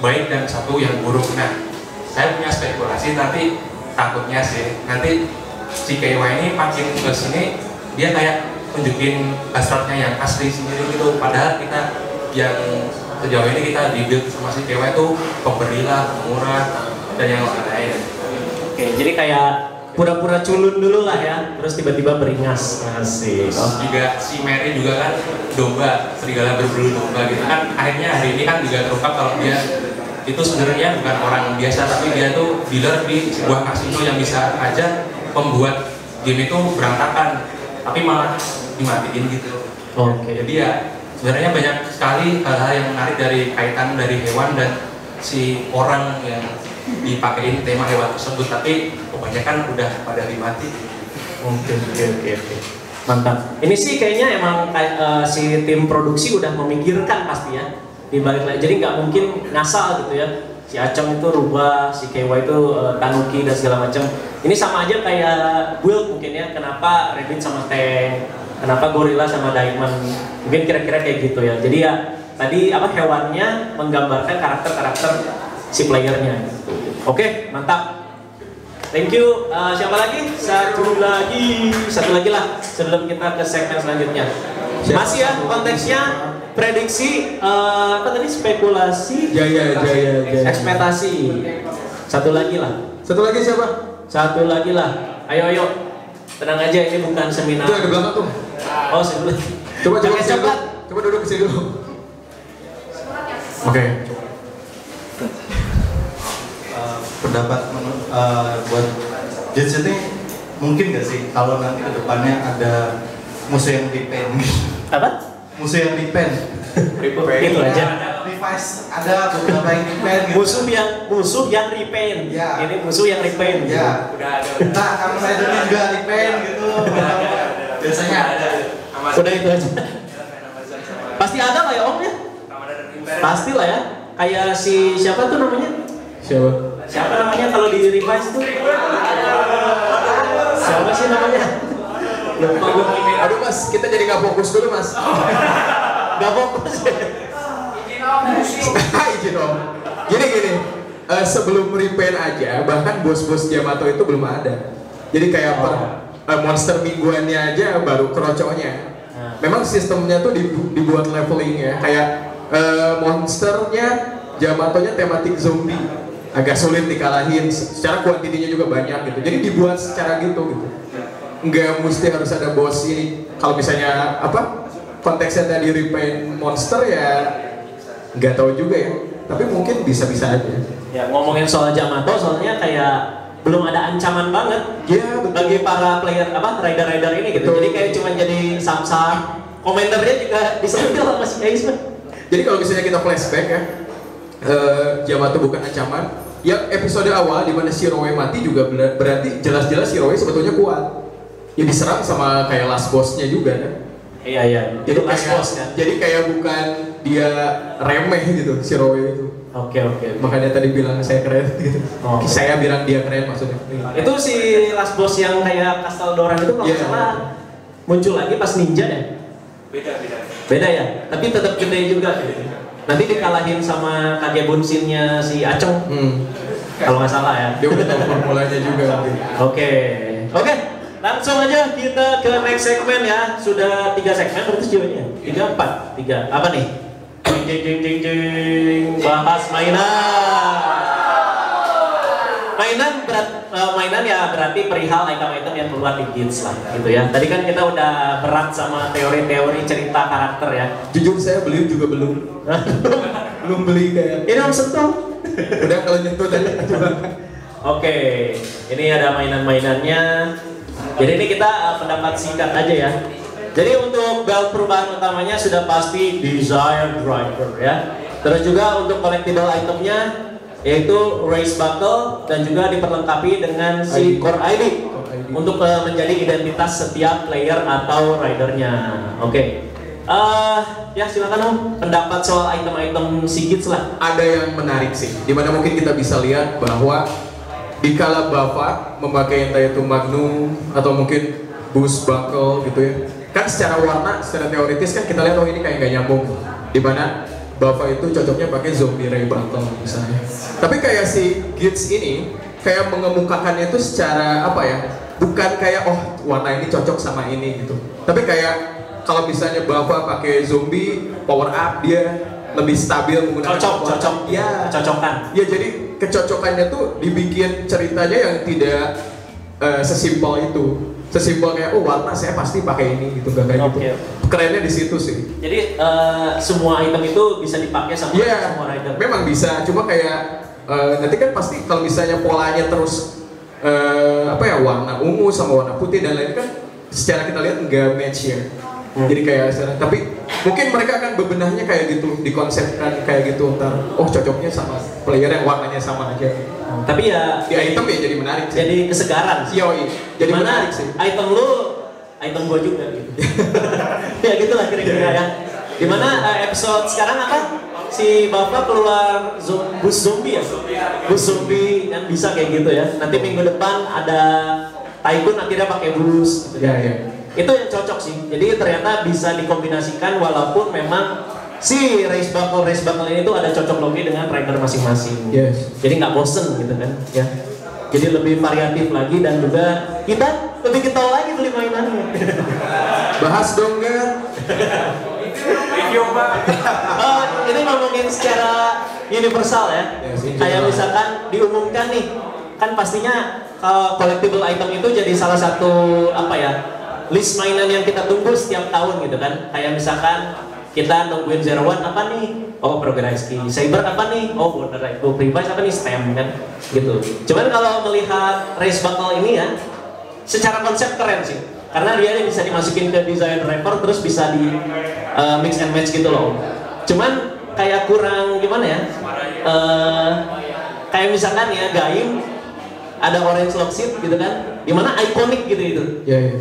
baik dan 1 yang buruk. Nah, saya punya spekulasi, tapi takutnya sih nanti si Kewa ini makin ke sini dia kayak tunjukin hasratnya yang asli sendiri gitu, padahal kita yang sejauh ini kita dibuild sama si Kewa itu pemberilah, murah dan yang lain-lain. Oke, jadi kayak pura-pura culun dulu lah ya, terus tiba-tiba beringas. Asik. Juga si Mary juga kan domba, serigala berbulu domba gitu kan. Akhirnya hari ini kan juga terungkap kalau dia itu sebenarnya bukan orang biasa, tapi dia tuh dealer di sebuah kasino yang bisa aja membuat game itu berantakan, tapi malah dimatiin gitu. Oke. Jadi ya sebenarnya banyak sekali hal-hal yang menarik dari kaitan dari hewan dan si orang yang dipakein tema hewan tersebut, tapi kebanyakan udah pada dimati. Oke. Mantap. Ini sih kayaknya emang si tim produksi udah memikirkan pasti ya di balik lagi. Jadi nggak mungkin ngasal gitu ya. Si Acong itu rubah, si Kewa itu tanuki dan segala macam. Ini sama aja kayak build mungkin ya. Kenapa Rabbit sama Tank, kenapa Gorilla sama Diamond. Mungkin kira-kira kayak gitu ya. Jadi ya tadi hewannya menggambarkan karakter-karakter si playernya. Oke, mantap. Thank you. Siapa lagi? Satu lagi lah sebelum kita ke segmen selanjutnya. Masih ya konteksnya prediksi apa tadi spekulasi, Jaya. ekspektasi. Satu lagi siapa? Satu lagi lah. Ayo. Tenang aja, ini bukan seminar. Itu ada belakang tuh. Oh, sebelah. Coba duduk ke sini dulu. Oke. Pendapat buat Gits ini mungkin nggak sih kalau nanti kedepannya ada musuh yang dipen? Apa? Musuh yang dipen. Itu aja. Revise ada beberapa yang repaint gitu. Musuh yang repaint. Ya. Ini musuh yang repaint. Ya. Udah ada. Nah, kamu saya dulu juga repaint gitu. Biasanya ada. Udah itu aja. Pasti ada lah ya Om ya? Pasti lah ya. Kayak si siapa tuh namanya? Siapa namanya kalau di revise tuh? Siapa sih namanya? Lupa gue. Aduh mas, kita jadi nggak fokus dulu mas. Gak fokus. Izin om. Gini, sebelum repaint aja, bahkan bos-bos Yamato itu belum ada. Jadi kayak monster mingguannya aja baru kerocoknya. Memang sistemnya tuh dibuat leveling ya, kayak monsternya Yamatonya tematik zombie, agak sulit dikalahin. Secara kuantitinya juga banyak gitu. Jadi dibuat secara gitu. Nggak mesti harus ada bos ini. Kalau misalnya konteksnya tadi repaint monster ya nggak tahu juga ya, tapi mungkin bisa-bisa aja. Ya ngomongin soal Yamato, soalnya kayak belum ada ancaman banget bagi para player rider-rider ini gitu. Betul. Jadi kayak cuma jadi sam-sam. Komentarnya juga disentil sama si Aisman. Jadi kalau misalnya kita flashback ya, Yamato bukan ancaman. Yang episode awal di mana Shiroe mati juga berarti jelas-jelas Shiroe sebetulnya kuat. Ya diserang sama kayak last boss-nya juga kan. Iya. Jadi last boss kan. Jadi kayak bukan dia remeh gitu Shiroe itu. Oke. Makanya tadi bilang saya keren gitu. Saya bilang dia keren maksudnya. Itu si last boss yang kayak Kastel Doran itu kalau salah muncul lagi pas ninja ya? Beda ya? Tapi tetap gede juga gitu. Nanti dikalahin sama Kage Bunshin-nya si Acong. Kalau nggak salah ya. Dia udah tahu formulanya juga. Oke. Langsung aja kita ke next segmen ya. Sudah 3 segmen berarti sejauhnya 3. Apa nih? Bahas mainan ya berarti perihal item-item yang keluar di Kids lah gitu ya. Tadi kan kita udah berat sama teori-teori cerita karakter ya. Jujur saya beli juga belum beli kayak. Ini Om sentuh. Udah kalau nyentuh tadi coba. Oke, ini ada mainan-mainannya. Jadi ini kita pendapat singkat aja ya. Jadi untuk belt perubahan utamanya sudah pasti Desire Driver ya. Terus juga untuk collectible itemnya yaitu Race Buckle dan juga diperlengkapi dengan si Core ID untuk menjadi identitas setiap player atau ridernya. Oke. Ya silakan Om, pendapat soal item-item Sigits lah. Ada yang menarik sih, dimana mungkin kita bisa lihat bahwa dikala Bapak memakai entah itu Magnum atau mungkin Boost Buckle gitu ya, kan secara warna, secara teoritis kan kita lihat ini kayak nggak nyambung, dimana Bapak itu cocoknya pakai Zombie Ray Buckle misalnya. Tapi kayak si Gits ini kayak mengemukakannya itu secara bukan kayak warna ini cocok sama ini gitu, tapi kayak kalau misalnya Bapak pakai zombie power up dia lebih stabil menggunakan cocok ya, cocokan ya. Jadi kecocokannya tuh dibikin ceritanya yang tidak sesimpel itu, sesimpel kayak warna saya pasti pakai ini gitu, gak kayak gitu. Kerennya di situ sih. Jadi semua item itu bisa dipakai sama semua rider. Memang bisa, cuma kayak nanti kan pasti kalau misalnya polanya terus warna ungu sama warna putih dan lain kan secara kita lihat nggak match ya. Jadi kayak tapi mungkin mereka akan bebenahnya kayak gitu, dikonsepkan kayak gitu ntar. Cocoknya sama player yang warnanya sama aja. Tapi ya di item ya jadi menarik sih. Jadi kesegaran sih. Jadi menarik sih. Item lu, item gua juga gitu. Ya gitulah kira-kira ya. Dimana episode sekarang si Bapak keluar bus zombie ya? Bus zombie yang bisa kayak gitu ya. Nanti minggu depan ada Tycoon akhirnya pakai bus. Ya. Itu yang cocok sih. Jadi ternyata bisa dikombinasikan walaupun memang si race buckle ini tuh ada cocok logi dengan rider masing-masing. Yes. Jadi nggak bosen gitu kan ya. Jadi lebih variatif lagi dan juga kita lebih getol lagi beli mainannya. Bahas dong kan. Ini ngomongin secara universal ya. Kayak misalkan diumumkan nih, kan pastinya collectible item itu jadi salah satu list mainan yang kita tunggu setiap tahun gitu kan. Kayak misalkan kita nungguin Zero One apa nih? Progress Key. Saber apa nih? Border Ride. Previce apa nih? Stem kan? Gitu. Cuman kalau melihat Race Buckle ini ya, secara konsep keren sih. Karena dia bisa dimasukin ke Desire Driver terus bisa di mix and match gitu loh. Cuman kayak kurang gimana ya? Kayak misalkan ya Gaim ada orange lock seat gitu kan, dimana ikonik gitu itu.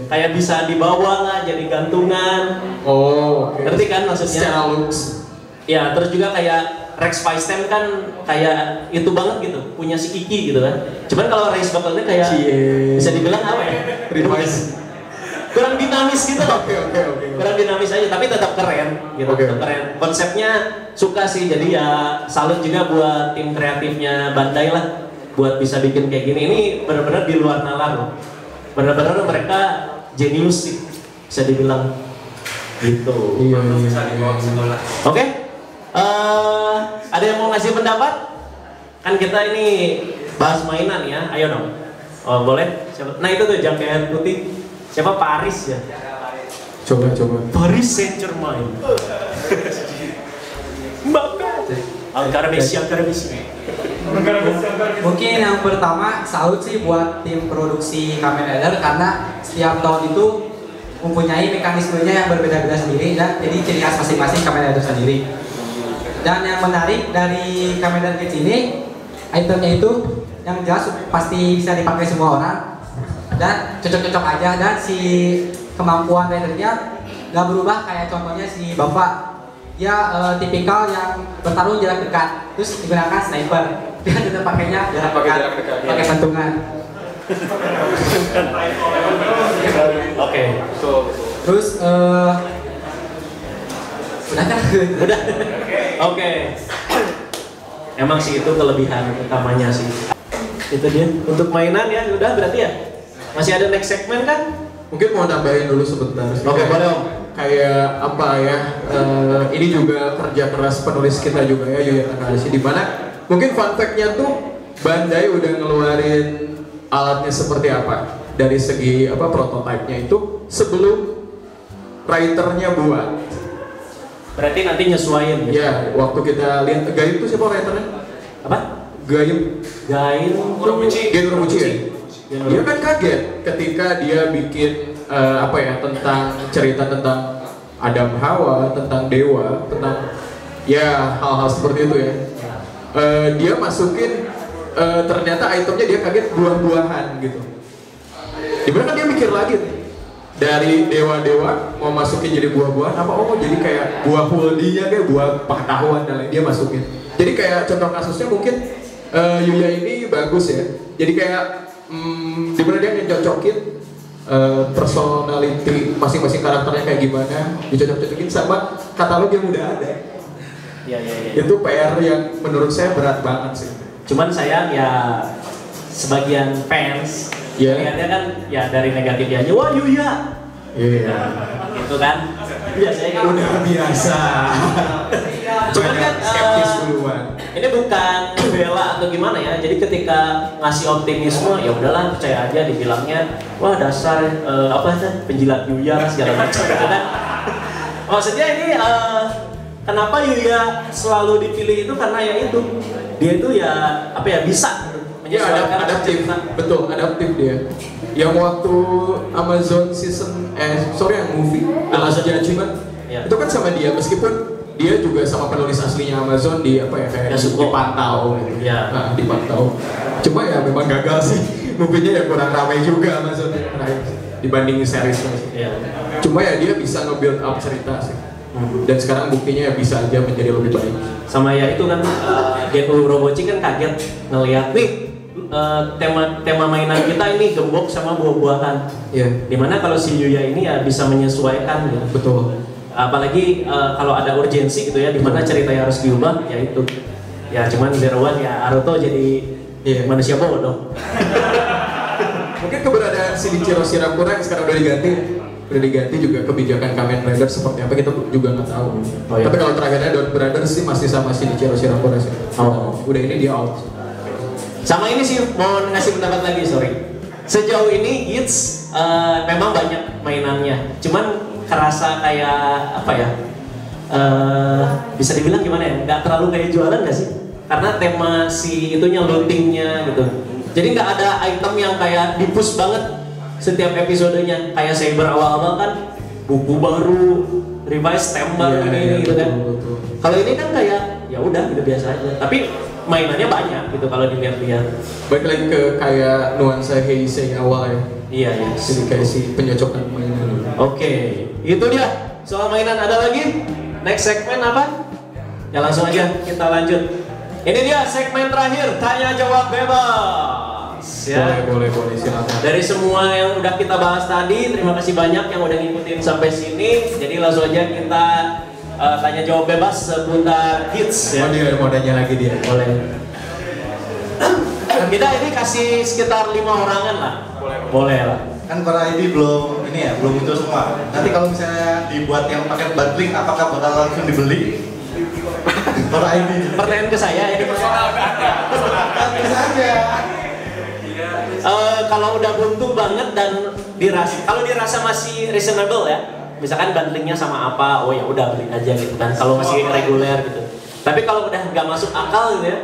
Kayak bisa dibawa lah jadi gantungan. Oh, ngerti kan maksudnya? Secara looks. Ya, terus juga kayak Rex Feistem kan kayak itu banget gitu, punya si Kiki gitu kan. Cuman kalau race battle-nya kayak bisa dibilang apa ya? Kurang dinamis gitu loh. Kurang dinamis aja, tapi tetap keren gitu. Tetap keren. Konsepnya suka sih, jadi ya salut juga buat tim kreatifnya Bandai lah buat bisa bikin kayak gini. Ini benar-benar di luar nalar loh. Benar-benar mereka jenius sih, bisa dibilang gitu. Oke. Ada yang mau ngasih pendapat? Kan kita ini bahas mainan ya, ayo dong. Oh boleh? Siapa? Nah itu tuh jaket putih. Siapa? Paris ya? Coba. Paris Saint-Germain. Mbappe. Angkara Messi. Mungkin yang pertama salut sih buat tim produksi Kamen Rider karena setiap tahun itu mempunyai mekanismenya yang berbeda-beda sendiri dan jadi ciri khas masing-masing Kamen Rider sendiri. Dan yang menarik dari Kamen Rider Kids ini, itemnya itu yang jelas pasti bisa dipakai semua orang dan cocok-cocok aja, dan si kemampuan ridernya gak berubah. Kayak contohnya si Bapak, dia tipikal yang bertarung jarak dekat, terus digunakan sniper, dia tetap pakainya jarak dekat, pakai pentungan. Oke. Terus udah kan? Udah. Oke. Emang sih itu kelebihan utamanya sih. Itu dia. Untuk mainan ya udah berarti ya. Masih ada next segmen kan? Mungkin mau nambahin dulu sebentar. Oke, boleh Om. Kayak apa ya? Ini juga kerja keras penulis kita juga ya, Yuya Takahashi. Di mana mungkin fun fact-nya tuh Bandai udah ngeluarin alatnya seperti apa dari segi apa prototipenya itu sebelum writernya buat. Berarti nanti nyesuaiin gitu? Ya, waktu kita lihat Gaim itu siapa writernya? Apa? Gaim Urobuchi. Gen Urobuchi ya? Dia kan kaget ketika dia bikin apa ya, tentang cerita tentang Adam Hawa, tentang dewa, tentang ya hal-hal seperti itu ya. Dia masukin ternyata itemnya dia kaget buah-buahan gitu. Dimana kan dia mikir lagi nih, dari dewa-dewa mau masukin jadi buah-buahan apa? Oh jadi kayak buah huldinya, kayak buah pengetahuan dan lain dia masukin. Jadi kayak contoh kasusnya mungkin Yuya ini bagus ya. Jadi kayak dimana dia ngecocokin personality masing-masing karakternya kayak gimana, dicocok-cocokin sama katalog yang udah ada. Ya. Itu PR yang menurut saya berat banget sih. Cuman sayang ya sebagian fans lihatnya kan ya dari negatifnya aja, wah Yuya. Iya. Gitu kan. Biasanya kan udah biasa. Cuman kan skeptis duluan. Ini bukan bela atau gimana ya. Jadi ketika ngasih optimisme ya udahlah percaya aja, dibilangnya wah dasar apa sih penjilat Yuya segala macam gitu kan. Maksudnya ini kenapa Yuya selalu dipilih itu karena ya itu dia itu ya apa ya bisa menyesuaikan adaptif, betul adaptif dia. Yang waktu Amazon season yang movie The Last Judgment itu kan sama dia, meskipun dia juga sama penulis aslinya Amazon di apa ya kayak dipantau gitu. Nah, dipantau. Cuma ya memang gagal sih. Movie-nya ya kurang ramai juga Amazon dibanding series. Cuma ya dia bisa nge-build up cerita sih. Dan sekarang buktinya ya bisa aja menjadi lebih baik. Sama ya itu kan Gen Urobuchi kan kaget ngeliat nih tema mainan kita ini gembok sama buah-buahan. Dimana kalau si Yuya ini ya bisa menyesuaikan gitu. Betul. Apalagi kalau ada urgensi gitu ya, dimana ceritanya harus diubah, ya itu. Ya cuman Zero One ya Naruto jadi manusia bodoh. Mungkin keberadaan Shinichiro Shirakura yang sekarang udah diganti juga kebijakan Kamen Rider seperti apa kita juga nggak tahu. Tapi kalau terakhirnya Don Brothers sih masih sama Shinichiro Shirakura sih. Udah ini dia out. Sama ini sih mau ngasih pendapat lagi, sorry. Sejauh ini Hits memang banyak mainannya, cuman kerasa kayak apa ya? Bisa dibilang gimana ya? Nggak terlalu kayak jualan nggak sih? Karena tema si itunya lootingnya gitu. Jadi nggak ada item yang kayak di-push banget setiap episodenya. Kayak Saber awal-awal kan buku baru, revise tembak ini gitu kan. Kalau ini kan kayak ya udah gitu biasa aja. Tapi mainannya banyak gitu kalau dilihat-lihat. Balik lagi ke kayak nuansa Heisei awal ya. Iya, iya. Jadi kayak si penyocokan mainan. Oke, itu dia soal mainan. Ada lagi? Next segmen apa? Ya langsung aja kita lanjut. Ini dia segmen terakhir, tanya jawab bebas. Ya. Boleh silakan. Dari semua yang udah kita bahas tadi, terima kasih banyak yang udah ngikutin sampai sini. Jadi langsung aja kita tanya jawab bebas seputar hits ya. Mau nanya lagi dia. Boleh. Kita ini kasih sekitar 5 orangan lah. Boleh lah. Kan Core ID belum ini ya, belum muncul semua. Nanti kalau misalnya dibuat yang paket bundling, apakah bakal langsung dibeli? Core ID. Pertanyaan ke saya ini Bisa aja. kalau udah buntu banget dan kalau dirasa masih reasonable ya, misalkan bundlingnya sama apa, oh ya udah beli aja gitu kan. Kalau masih reguler gitu. Tapi kalau udah nggak masuk akal gitu ya,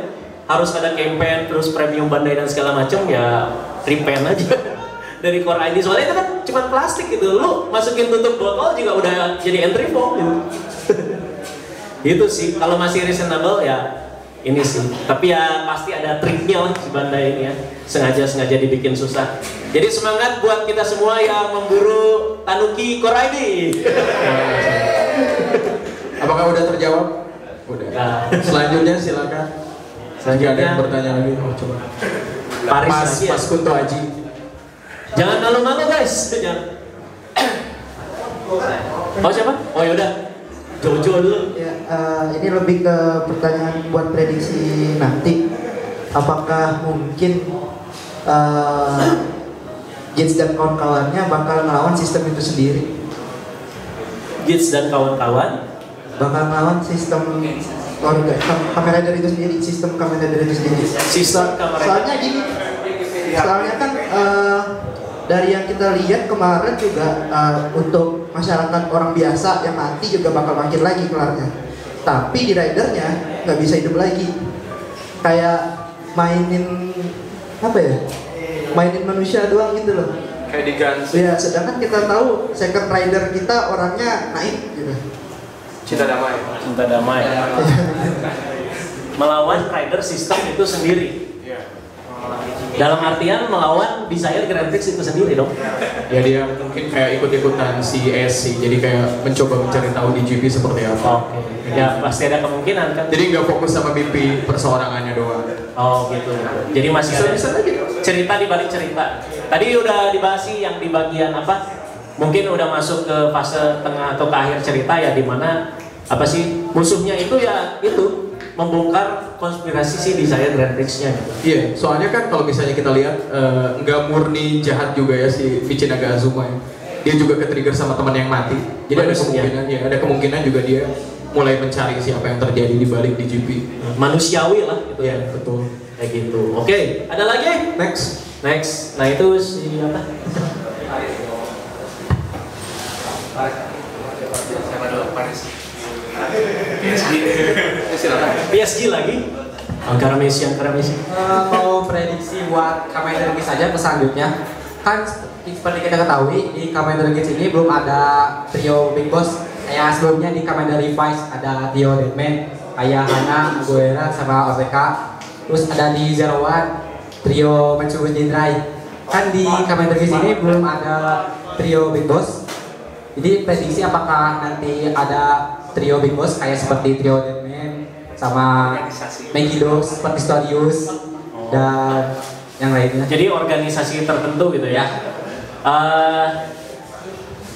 harus ada campaign terus premium bandai dan segala macam ya repaint aja dari Core ID. Soalnya itu kan cuma plastik gitu, lu masukin tutup botol juga udah jadi entry form gitu. Gitu sih. Kalau masih reasonable ya ini sih. Tapi ya pasti ada triknya lah si bandai ini ya. Sengaja dibikin susah. Jadi semangat buat kita semua yang memburu Tanuki Core ID. Apakah udah terjawab? Udah. Nah. Selanjutnya silakan. Jika ada yang bertanya lagi, coba. Mas Kunto Aji. Jangan malu-malu guys. Jangan. Oh siapa? Oh yaudah. Jojo dulu. Ya, ini lebih ke pertanyaan buat prediksi nanti. Apakah mungkin Gits dan kawan-kawannya bakal ngelawan sistem itu sendiri? Gits dan kawan-kawan bakal ngelawan sistem Kamen Rider itu sendiri, sistem Kamen Rider itu sendiri. Soalnya gini, soalnya kan dari yang kita lihat kemarin juga untuk masyarakat orang biasa yang mati juga bakal makin lagi kelarnya. Tapi di ridernya nggak bisa hidup lagi. Kayak mainin apa ya? Mainin manusia doang gitu loh. Kayak diganti. Ya, sedangkan kita tahu second rider kita orangnya naik gitu. Cinta damai. Melawan rider sistem itu sendiri. Dalam artian melawan Desire Grand Prix itu sendiri dong. Ya dia mungkin kayak ikut-ikutan si SC, jadi kayak mencoba mencari tahu di GP seperti apa. Oke. Ya pasti ada kemungkinan kan. Jadi nggak fokus sama mimpi perseorangannya doang. Oh gitu. Jadi masih ada cerita di balik cerita. Tadi udah dibahas sih yang di bagian apa? Mungkin udah masuk ke fase tengah atau ke akhir cerita ya, di mana apa sih musuhnya itu ya itu membongkar konspirasi si Desire Grand Prix-nya gitu. Iya, soalnya kan kalau misalnya kita lihat nggak murni jahat juga ya si Michinaga Azuma ya. Dia juga ke-trigger sama teman yang mati. Jadi ada kemungkinan ya, ada kemungkinan juga dia mulai mencari siapa yang terjadi di balik di GP. Manusiawi lah gitu ya. Betul. Kayak gitu. Oke, ada lagi? Next. Nah itu si apa? PSG lagi. Angkara Messi. Mau prediksi buat Kamen Rider Geats saja selanjutnya. Kan seperti kita ketahui di Kamen Rider Geats ini belum ada trio Big Boss. Kayak sebelumnya di Kamen Rider Revice ada trio Deadman, kayak Hana, Guerra sama Ortega. Terus ada di Zero One trio Matsugun Jinrai. Kan di Kamen Rider Geats ini belum ada trio Big Boss. Jadi prediksi apakah nanti ada trio Big Boss kayak seperti trio Deadman sama Megiddo seperti Stadius dan yang lainnya. Jadi organisasi tertentu gitu ya.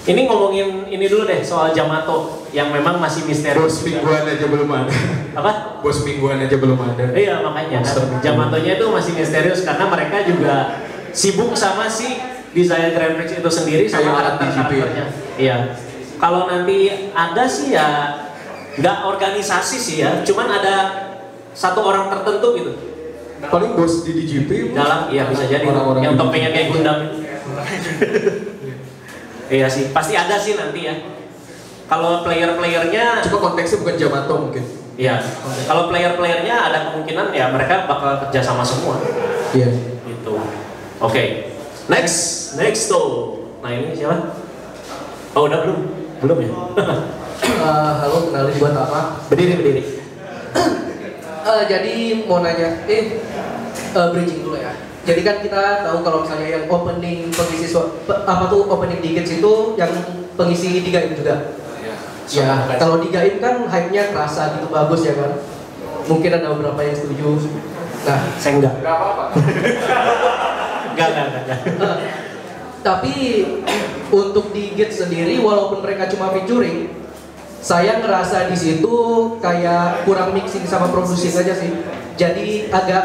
Ini ngomongin ini dulu deh soal Yamato yang memang masih misterius. Bos mingguan aja belum ada. Apa? Bos mingguan aja belum ada. Iya makanya kan. Yamatonya itu masih misterius karena mereka juga sibuk sama si Desire Grand Prix itu sendiri sama karakter-karakternya. Iya. Kalau nanti ada sih ya nggak organisasi sih ya, cuman ada satu orang tertentu gitu. Paling bos di DGP dalam, iya bisa jadi orang-orang yang topengnya kayak Gundam. Iya sih, pasti ada sih nanti ya. Kalau player-playernya, cuma konteksnya bukan Yamato mungkin. Iya. Kalau player-playernya ada kemungkinan ya mereka bakal kerja sama semua. Iya. Gitu. Oke. Next tuh. Nah ini siapa? Oh udah belum ya. Halo, kenalin buat apa? Berdiri. Jadi mau nanya, bridging dulu ya. Jadi kan kita tahu kalau misalnya yang opening pengisi opening di Gates itu yang pengisi di Gaim juga. Ya, kalau di Gaim kan hype-nya kerasa gitu, bagus ya kan. Mungkin ada beberapa yang setuju. Nah, saya enggak. Enggak apa-apa. Enggak. Tapi untuk di Gates sendiri, walaupun mereka cuma featuring, saya ngerasa di situ kayak kurang mixing sama produksi aja sih. Jadi agak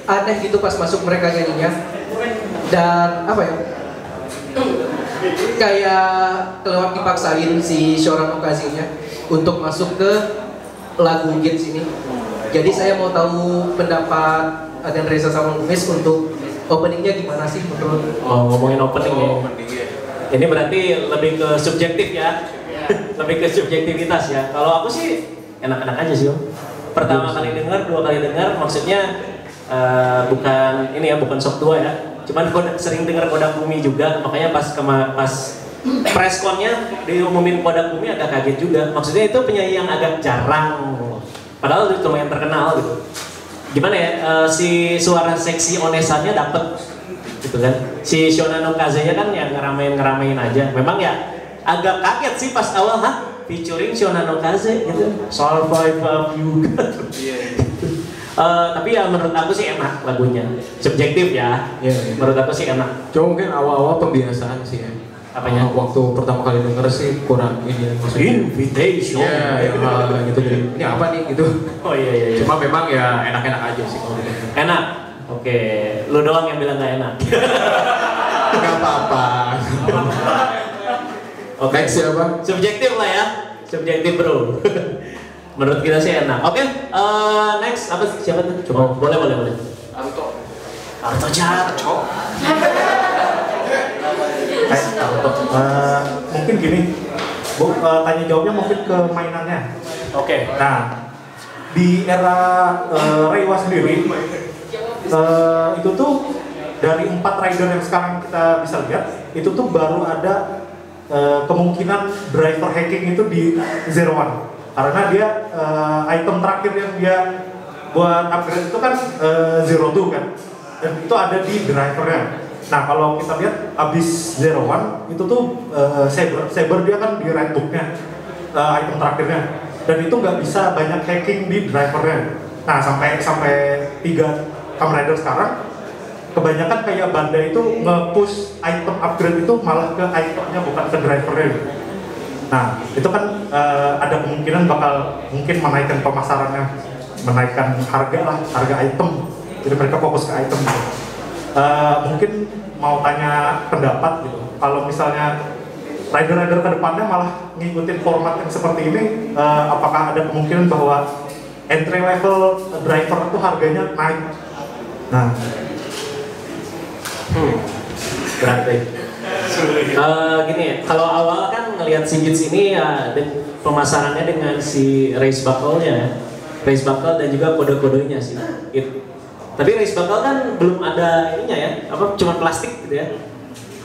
aneh gitu pas masuk mereka nyanyinya. Dan apa ya? Kayak kelewat dipaksain si Shoran Okaze-nya untuk masuk ke lagu Gates ini. Jadi saya mau tahu pendapat Aden Reza sama Lumis untuk openingnya gimana sih menurut? Oh, ngomongin opening ya. Ini berarti lebih ke subjektif ya. Lebih ke subjektivitas ya. Kalau aku sih enak-enak aja sih Om. Pertama kali dengar, dua kali dengar, maksudnya bukan ini ya, bukan sok tua ya. Cuman sering dengar Kodak Bumi juga, makanya pas pressconnya diumumin Kodak Bumi agak kaget juga. Maksudnya itu penyanyi yang agak jarang, padahal itu lumayan terkenal gitu. Gimana ya, si suara seksi Onesannya dapet gitu kan. Si Shonan Okaze-nya kan yang ngeramein aja. Memang ya agak kaget sih pas awal, featuring Shonan Okaze gitu, Soul Five of You. Tapi ya menurut aku sih enak lagunya, subjektif ya. Menurut aku sih enak. Cuma mungkin awal-awal pembiasaan sih ya. Apanya? Waktu pertama kali denger sih kurang ini maksudnya. Invitation. Iya, gitu jadi. Ini apa nih gitu. Oh iya. Cuma memang ya enak-enak aja sih kalau denger. Enak. Oke, lu doang yang bilang gak enak. Gak apa-apa. Oke, siapa? Subjektif lah ya, subjektif bro. Menurut kita sih enak. Oke, next apa siapa tuh? Coba, boleh. Arto Jarco. Mungkin gini, Bu, tanya jawabnya mungkin ke mainannya. Oke. Nah, di era Reiwa sendiri, itu tuh dari 4 rider yang sekarang kita bisa lihat, itu tuh baru ada kemungkinan driver hacking itu di Zero One, karena dia item terakhir yang dia buat upgrade itu kan Zero Two kan, dan itu ada di drivernya. Nah kalau kita lihat abis Zero One itu tuh Saber dia kan di red booknya item terakhirnya, dan itu nggak bisa banyak hacking di drivernya. Nah sampai 3 Kamen Rider sekarang kebanyakan kayak Bandai itu nge-push item upgrade itu malah ke itemnya bukan ke drivernya. Nah itu kan ada kemungkinan bakal mungkin menaikkan pemasarannya, menaikkan harga item, jadi mereka fokus ke item gitu. Mungkin mau tanya pendapat gitu, kalau misalnya rider-rider kedepannya malah ngikutin format yang seperti ini, apakah ada kemungkinan bahwa entry level driver itu harganya naik? Nah berarti gini ya, kalau awal kan ngelihat si Gates ini ya pemasarannya dengan si race buckle-nya, race buckle dan juga kode-kodenya sih gitu. Tapi race buckle kan belum ada ininya ya, cuma plastik gitu ya.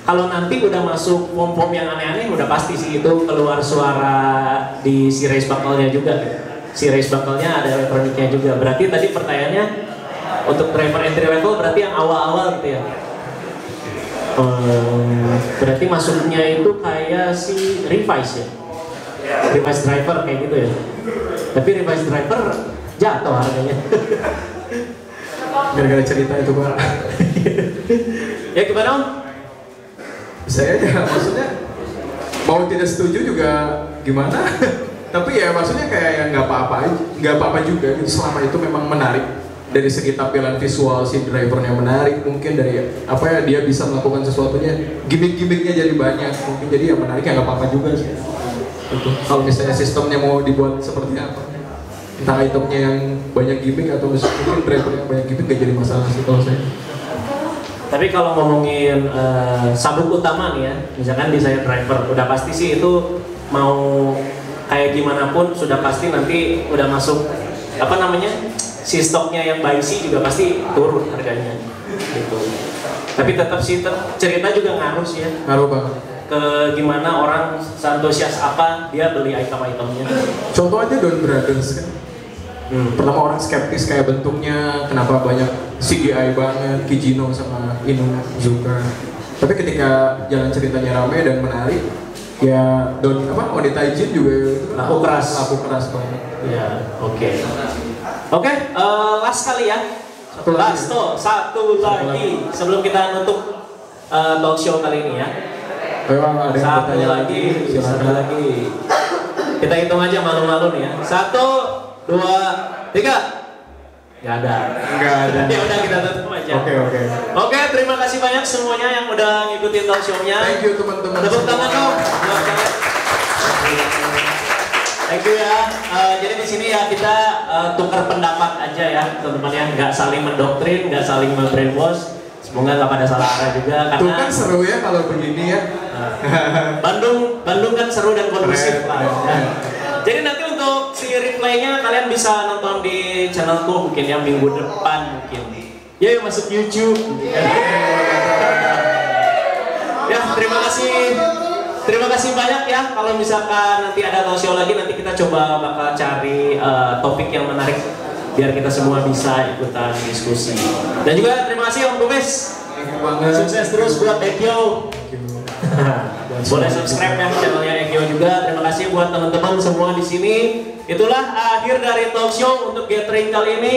Kalau nanti udah masuk pom-pom yang aneh-aneh, udah pasti sih itu keluar suara di si race buckle-nya juga gitu. Si race buckle-nya ada elektroniknya juga. Berarti tadi pertanyaannya untuk driver entry level berarti yang awal-awal gitu ya. Berarti masuknya itu kayak si Revise ya, Revise driver kayak gitu ya. Tapi Revise driver jatuh harganya. Gara-gara cerita itu Pak. Ya gimana Om? Saya ya maksudnya mau tidak setuju juga gimana. Tapi ya maksudnya kayak yang nggak apa-apa juga gitu, selama itu memang menarik. Dari segi tampilan visual si drivernya menarik, mungkin dari apa ya dia bisa melakukan sesuatunya, gimmick-gimmicknya jadi banyak, mungkin jadi yang menarik ya nggak apa-apa juga sih. Itu kalau misalnya sistemnya mau dibuat seperti apa, entah itemnya yang banyak gimmick atau mungkin driver yang banyak gimmick nggak jadi masalah sih kalau saya. Tapi kalau ngomongin sabuk utama nih ya, misalkan desain driver, udah pasti sih itu mau kayak gimana pun sudah pasti nanti udah masuk apa namanya, si stoknya yang buy-sih juga pasti turun harganya gitu. Tapi tetap sih cerita juga ngaruh sih ya. Ngaruh banget. ke gimana orang seantusias apa dia beli item-itemnya. Contoh aja Don Brothers kan. Pertama orang skeptis kayak bentuknya, kenapa banyak CGI banget, Kijino sama Inuzuka. Tapi ketika jalan ceritanya rame dan menarik, ya Oni Taijin juga laku keras banget. Ya, oke, last kali ya. Satu lagi sebelum kita nutup talk show kali ini ya. Satu lagi. Kita hitung aja malu-malu nih ya. 1, 2, 3. Nggak ada. Ya udah kita tutup aja. Oke, terima kasih banyak semuanya yang udah ngikutin talk show-nya. Thank you teman-teman. Tepuk tangan dong. Thank you ya. Jadi di sini ya kita tukar pendapat aja ya teman-teman ya, nggak saling mendoktrin, nggak saling membrainwash. Semoga nggak pada salah arah juga karena. Tuh kan seru ya kalau begini ya. Bandung kan seru dan kondusif lah. Ya. Jadi nanti untuk si replaynya kalian bisa nonton di channelku mungkin ya minggu depan mungkin. Ya yuk masuk YouTube. Ya terima kasih banyak ya. Kalau misalkan nanti ada talk show lagi nanti kita coba bakal cari topik yang menarik biar kita semua bisa ikutan diskusi. Dan juga terima kasih Om Kumis. Sukses terus buat Ekyo. Boleh subscribe ya channelnya Ekyo juga. Terima kasih buat teman-teman semua di sini. Itulah akhir dari talk show untuk gathering kali ini.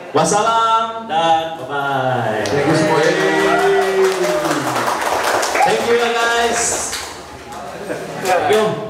Wassalam dan bye-bye. Thank you semuanya. Thank you guys. Yo.